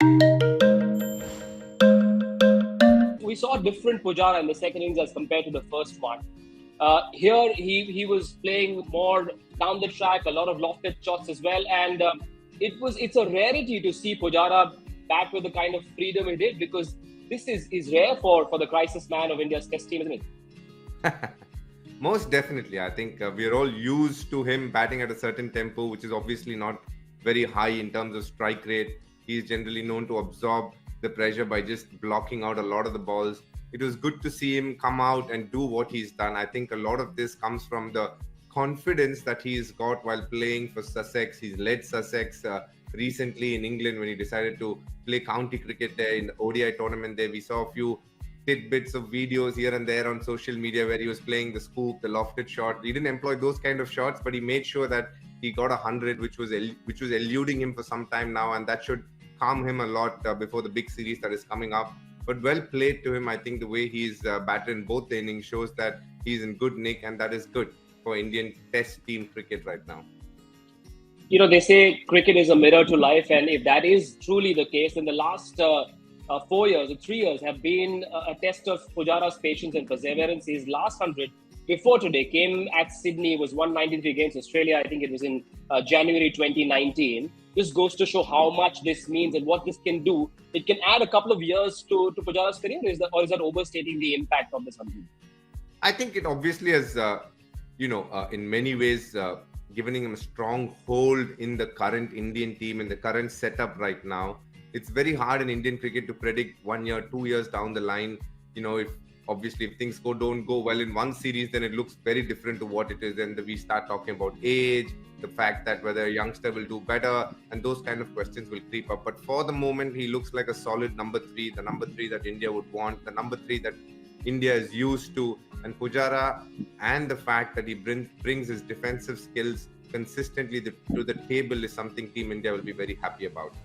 We saw a different Pujara in the second innings as compared to the first one. Here, he was playing more down the track, a lot of lofted shots as well, and it's a rarity to see Pujara bat with the kind of freedom he did, because this is rare for the crisis man of India's Test team, isn't it? Most definitely. I think we're all used to him batting at a certain tempo, which is obviously not very high in terms of strike rate. He's generally known to absorb the pressure by just blocking out a lot of the balls. It was good to see him come out and do what he's done. I think a lot of this comes from the confidence that he's got while playing for Sussex. He's led Sussex recently in England when he decided to play county cricket there in the ODI tournament there. We saw a few tidbits of videos here and there on social media where he was playing the scoop, the lofted shot. He didn't employ those kind of shots, but he made sure that he got 100, which was eluding him for some time now, and that should calm him a lot before the big series that is coming up. But well played to him. I think the way he's batted in both the innings shows that he's in good nick, and that is good for Indian Test team cricket right now. You know, they say cricket is a mirror to life, and if that is truly the case, then the last 4 years or 3 years have been a test of Pujara's patience and perseverance. His last 100 before today came at Sydney, was 193 against Australia. I think it was in January 2019. This goes to show how much this means and what this can do. It can add a couple of years to Pujara's career, or is that overstating the impact of this 100? I think it obviously has, in many ways, giving him a strong hold in the current Indian team, in the current setup right now. It's very hard in Indian cricket to predict 1 year, 2 years down the line. If things don't go well in one series, then it looks very different to what it is. Then we start talking about age, the fact that whether a youngster will do better, and those kind of questions will creep up. But for the moment, he looks like a solid number 3, the number 3 that India would want, the number 3 that India is used to. And Pujara, and the fact that he brings his defensive skills consistently to the table, is something Team India will be very happy about.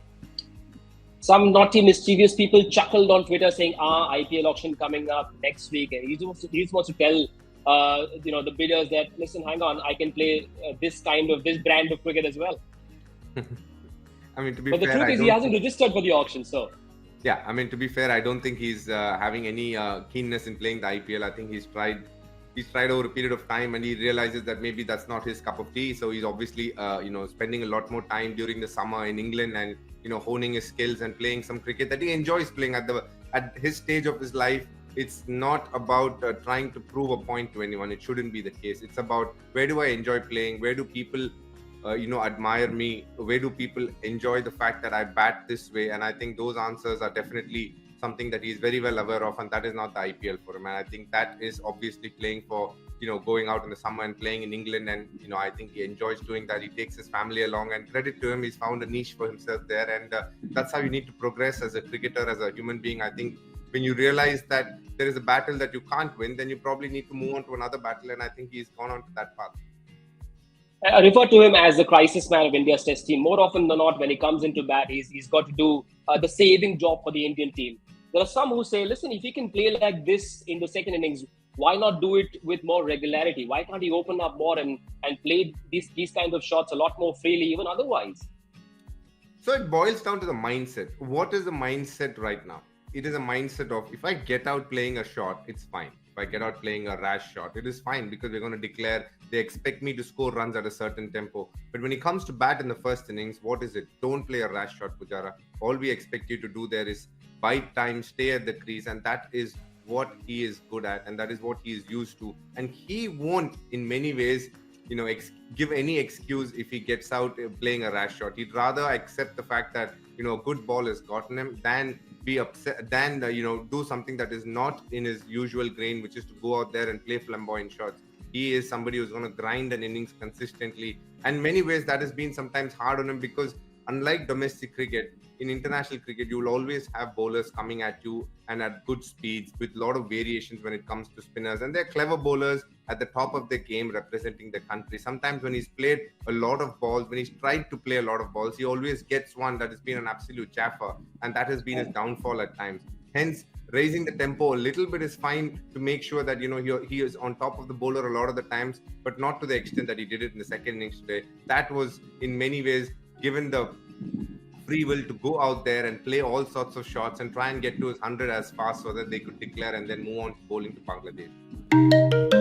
Some naughty, mischievous people chuckled on Twitter saying, IPL auction coming up next week. And he's supposed to tell the bidders that, listen, hang on, I can play this brand of cricket as well. I mean, to be fair, but the truth is he hasn't registered for the auction, so. Yeah, I mean, to be fair, I don't think he's having any keenness in playing the IPL. I think he's tried over a period of time, and he realizes that maybe that's not his cup of tea. So he's obviously, spending a lot more time during the summer in England and, honing his skills and playing some cricket that he enjoys playing at his stage of his life. It's not about trying to prove a point to anyone. It shouldn't be the case. It's about, where do I enjoy playing? Where do people, admire me? Where do people enjoy the fact that I bat this way? And I think those answers are definitely something that he's very well aware of, and that is not the IPL for him. And I think that is obviously playing for, going out in the summer and playing in England. And, I think he enjoys doing that. He takes his family along, and credit to him, he's found a niche for himself there. And that's how you need to progress as a cricketer, as a human being. I think when you realize that there is a battle that you can't win, then you probably need to move on to another battle. And I think he's gone on to that path. I refer to him as the crisis man of India's Test team. More often than not, when he comes into bat, he's got to do the saving job for the Indian team. There are some who say, listen, if he can play like this in the second innings, why not do it with more regularity? Why can't he open up more and play these kinds of shots a lot more freely, even otherwise? So it boils down to the mindset. What is the mindset right now? It is a mindset of, if I get out playing a shot, it's fine. If I get out playing a rash shot, it is fine, because we're going to declare they expect me to score runs at a certain tempo. But when it comes to bat in the first innings, what is it? Don't play a rash shot, Pujara. All we expect you to do there is bite time, stay at the crease, and that is what he is good at, and that is what he is used to. And he won't, in many ways, give any excuse if he gets out playing a rash shot. He'd rather accept the fact that, a good ball has gotten him than be upset, than do something that is not in his usual grain, which is to go out there and play flamboyant shots. He is somebody who's going to grind an innings consistently. And in many ways, that has been sometimes hard on him, because unlike domestic cricket, in international cricket, you will always have bowlers coming at you and at good speeds with a lot of variations when it comes to spinners. And they're clever bowlers at the top of their game representing the country. Sometimes when he's played a lot of balls, when he's tried to play a lot of balls, he always gets one that has been an absolute chaffer. And that has been his downfall at times. Hence, raising the tempo a little bit is fine to make sure that, he is on top of the bowler a lot of the times, but not to the extent that he did it in the second innings today. That was, in many ways, given the free will to go out there and play all sorts of shots and try and get to his 100 as fast so that they could declare and then move on to bowling to Bangladesh.